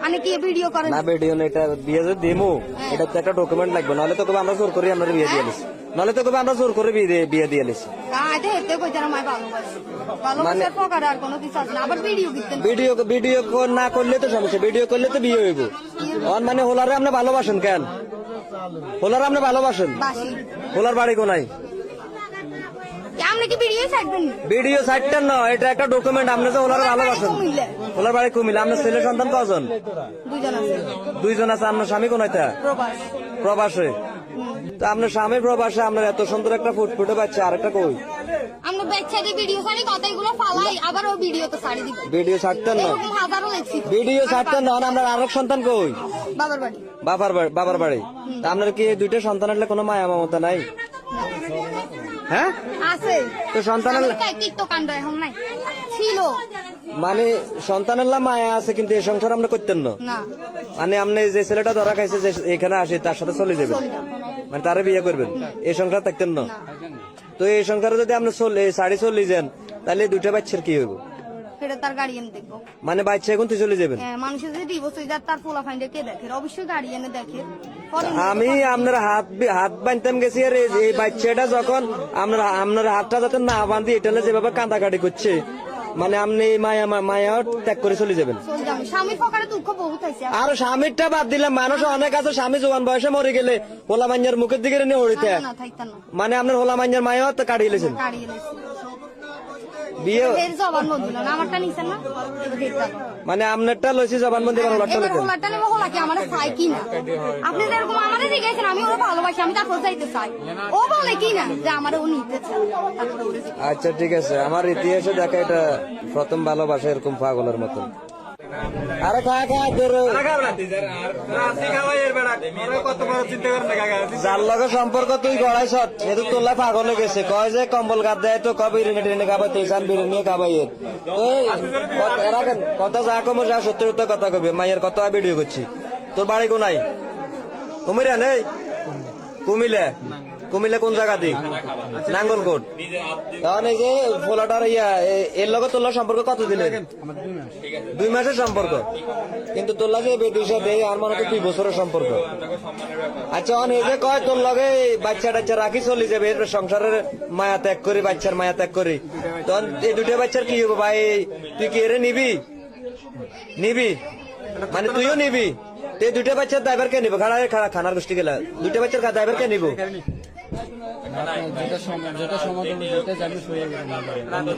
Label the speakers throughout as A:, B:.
A: মানে কি ভিডিও করেন
B: না ভিডিও না, এটা বিয়ে যদি দিমু এটা তো একটা ডকুমেন্ট লাগবে, নাহলে তো কবে আমরা জোর করে আমরা বিয়ে দিয়ে নিছি, নাহলে তো কবে আমরা জোর করে বিয়ে দিয়ে নিছি।
A: আইতে হেতে কইতে না মাই ভালোবাসি ভালোবাসার পকার আর কোনো কিছু আছে না। আবার ভিডিও দিতেন
B: ভিডিও না করলে তো সমস্যা, ভিডিও করলে তো বিয়ে হইব। মানে হোলারে আপনি ভালোবাসেন কেন? হোলারে আপনি ভালোবাসেন?
A: বাসি
B: হোলার বাড়ি কোনায়?
A: আপনি কি ভিডিও ছাড়বেন?
B: ভিডিও সাইটটা না, এটা একটা ডকুমেন্ট। আপনি যে ওনার ভালোবাসেন। ওনার বাড়ি কুমিল্লা। আপনার ছেলে সন্তান কজন?
A: দুইজন আছে।
B: দুইজন আছে। আপনার স্বামী কোনায়?
A: প্রবাস।
B: প্রবাসে। তো আপনার স্বামী প্রবাসে, আপনার এত সুন্দর একটা ফুটফুটে বাচ্চা, আরেকটা কই?
A: আমরা বাচ্চাদের ভিডিও ছাড়ি, কথাগুলো ফালাই, আবার ও ভিডিও তো ছাড়ি দিব।
B: ভিডিও ছাড়তেন না?
A: এরকম হাজারো লেখছি।
B: ভিডিও ছাড়তেন না? আপনার আরেক সন্তান কই?
A: বাবার বাড়ি।
B: বাবার বাড়ি। তা আপনার কি এই দুইটা সন্তান আসলে কোনো মায়া মমতা নাই? হ্যাঁ
A: আছে
B: তো সন্তানের
A: টিকটক কাণ্ড এখন নাই, ছিল।
B: মানে সন্তানের মায়া আছে, কিন্তু এই সংসার আমরা করতেন না।
A: না
B: মানে আপনি যে ছেলেটা ধরা খাইছে, যে এখানে আসে, তার সাথে চলে যাবেন, মানে তারে বিয়ে করবেন, এই সংসার থাকতেন না। তো এই সংসারে যদি আপনি শাড়ি চলে যান, তাহলে দুইটা বাচ্চার কি হইব?
A: সেটা তার গার্ডিয়ান দেখবো।
B: মানে বাচ্চা এখন তুই চলে যাবেন।
A: মানুষের যদি ডিভোর্স হয়ে যায়, তার পোলা ফাইন্ডে কে দেখে? অবশ্যই গার্ডিয়ানে দেখে।
B: আমি আপনার হাত বাঁধতাম গেছি, আর এই বাচ্চাটা যখন আপনার হাতটা যাতে না বাঁধি, এটা যেভাবে কাঁদাকাটি করছে, মানে আপনি মায়া ত্যাগ করে চলে যাবেন।
A: স্বামীর পকারে দুঃখ বহুত হয়েছে।
B: আর স্বামীরটা বাদ দিলাম, মানুষ অনেক আছে স্বামী জোয়ান বয়সে মরে গেলে হোলা মাঞ্জার মুখের দিকে নিয়ে হড়িতে, মানে আপনার হোলা মাঞ্জার মায়াও তো কাটিয়ে লেছেন। বিয়ে
A: জবানবন্দি না, আমারটা নিছেন না,
B: মানে আপনারটা লইছি জবানবন্দি,
A: হোলাটা নেবো। হোলা কি আমার চাই কিনা? আপনি যেরকম আমারে জিজ্ঞাসেন, আমি ওরা ভালোবাসি, আমি তারপর যাইতে চাই। ও বলে কিনা যে আমার ও নিতে চাই।
B: আচ্ছা ঠিক আছে, আমার ইতিহাসে দেখা এটা প্রথম ভালোবাসা এরকম পাগলের মতন। আরে যার লগে সম্পর্ক তুই গড়াইছ, এতো তোলা পাগল হয়ে গেছে, কয় যে কম্বল গাদ দেয় তো কবে বিরিয়ানি টিরিয়ানি খাবাই, তেইশান বিরিয়ানি খাবাই। কথা যা কমো যা সত্যি সত্য কথা কবি। মাইয়ের কত ভিডিও করছি। তোর বাড়ি কোনায়? কুমিরা নেই? কুমিল্লা কোন জায়গা দিক? নাঙ্গলকোট। তাহলে এই যে ফোলাটার এর লগে তোর সম্পর্ক কত দিনের? 2 মাসের সম্পর্ক, কিন্তু তোর লাগে বেটির দেয় আর মনে হয় 2 বছরের সম্পর্ক। আচ্ছা এই যে কয় তোর লগে বাচ্চা টাচ্চা রাখি চলে যাবে, সংসারের মায়া ত্যাগ করি, বাচ্চার মায়া ত্যাগ করি, তখন এই দুটা বাচ্চার কি হবে ভাই? তুই কি এরে নিবি? মানে তুইও নিবি? এই দুটা বাচ্চার ড্রাইভার কে নিব? খানার গোষ্ঠী গেলা দুটা বাচ্চার ড্রাইভার কে নিব?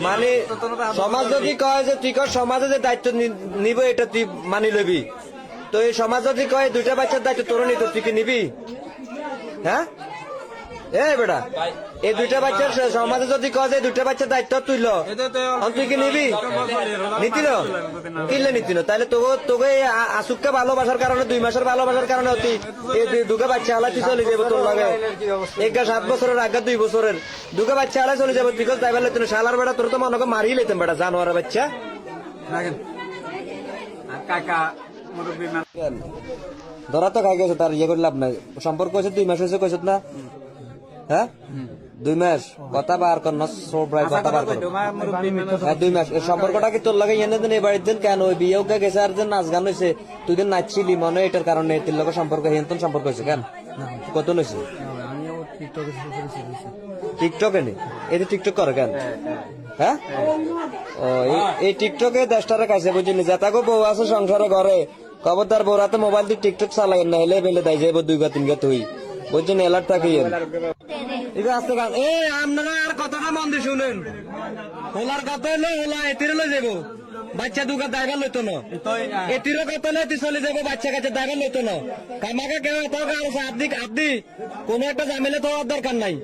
B: মানে সমাজ যদি কয় যে তুই সমাজে যে দায়িত্ব নিব, এটা তুই মানি লবি। তো এই সমাজ যদি কয় দুইটা বাচ্চার দায়িত্ব তোর নিত, তুই কি নিবি? হ্যাঁ বেটা, এই দুইটা বাচ্চার সমাজে যদি কয় যে দুইটা বাচ্চার দায়িত্ব তুইল, তুই কি নিবি? নিতিল? কিনলে নিতিল? তাহলে তোকে আসুককে ভালোবাসার কারণে, 2 মাসের ভালোবাসার কারণে তুই দুটো বাচ্চা হালাই তুই চলে যাবো তোর লাগে। 7 বছরের আগে 2 বছরের দুটো বাচ্চা হালাই চলে যাবো, তুই ড্রাইভার লেতেন শালার বেটা, তোর তো মনে মারিয়ে লেতেন বেটা, জানোয়ার বাচ্চা। ধরা তো খাই গেছে, তার ইয়ে করে লাভ নাই। সম্পর্ক হয়েছে 2 মাস হয়েছে, কইছত না? হ্যাঁ 2 মাস কথা বার কর না, কথা বার কর। 2 মাস এই সম্পর্কটা কি তোর লাগে এনে দিন? এবারের দিন কেন ওই বিয়েও গেছে, আর দিন নাচ গান হয়েছে, তুই দিন নাচছিলি মনে, এটার কারণে তোর লগে সম্পর্ক হিন্তন সম্পর্ক হয়েছে কেন? কত লইছে? টিকটকে নেই? এই টিকটক করে কেন? হ্যাঁ এই টিকটকে 10টারে কাছে বুঝলি, যেতাগো বউ আছে সংসারে ঘরে, খবরদার বউরাতে মোবাইল দিয়ে টিকটক চালাই না, হেলে বেলে দেয় যাবো 2 গা 3 গা তুই বুঝছেন, এলার্ট থাকি। আপনারা আর কথাটা মন দিয়ে শুনেন, হোলার কথা হলো হোলা এতিরে লই যাবো, বাচ্চা 2 গা ড্রাইভার লইতো না, এতিরও কথা হলে তুই চলে যাবো, বাচ্চা কাছে ড্রাইভার লইতো না। কামাকে কেউ আপনি কোন একটা ঝামেলা তো দরকার নাই।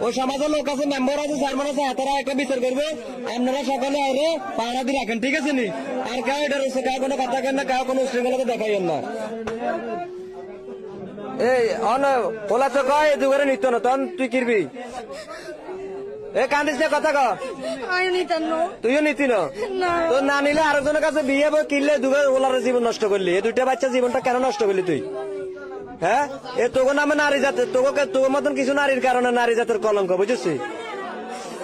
B: ওই সমাজের লোক আছে, মেম্বার আছে, চেয়ারম্যান আছে, তারা একটা বিচার করবে। আপনারা সকলে আরে পাহারা দিয়ে রাখেন, ঠিক আছে নি? আর কেউ এটা রয়েছে, কাউ কোনো কথা কেন না, কাউ কোনো উশৃঙ্খলতা দেখাইয়েন না। এই ওলা তো কয় দুগারে নিত না, তখন তুই কিরবি? কান্দিস না, কথা কর। তুইও নিতি না? তোর না নিলে আরেকজনের কাছে বিয়ে কিনলে দুগার ওলার জীবন নষ্ট করলি। এই 2টা বাচ্চা জীবনটা কেন নষ্ট করলি তুই? হ্যাঁ তোকে নামে নারী জাতের, তোর মতন কিছু নারীর কারণে নারী জাতের কলঙ্ক, বুঝেছিস?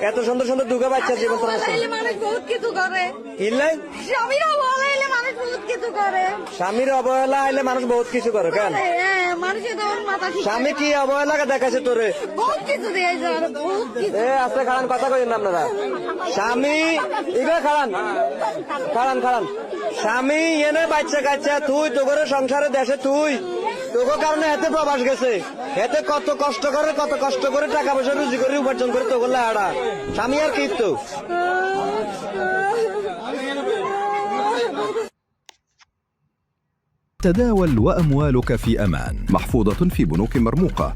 B: এত সুন্দর সুন্দর দুগা বাচ্চা জীবন তোর নষ্ট
A: এলে মানুষ বহুত কিছু করে
B: কিনলে
A: স্বামীর অবহেলা এলে মানুষ বহুত কিছু করে
B: স্বামীর অবহেলা আইলে মানুষ বহুত কিছু করে কেন
A: হ্যাঁ মানুষের তখন মাথা ঠিক
B: স্বামী কি অবহেলাকে দেখাচ্ছে তোরে
A: বহুত কিছু দিয়েছে আর বহুত কিছু
B: এ আস্তে খারান কথা কইেন না আপনারা স্বামী এগুলো খারান খারান খারান স্বামী এনে বাচ্চা কাচ্চা তুই তোর সংসারে দেশে তুই তোর কারণে এতে প্রবাস গেছে এতে কত কষ্ট করে টাকা পয়সা রুজি করে উপার্জন করে তোর লাড়া স্বামী আর কি তো
C: تداول وأموالك في أمان محفوظة في بنوك مرموقة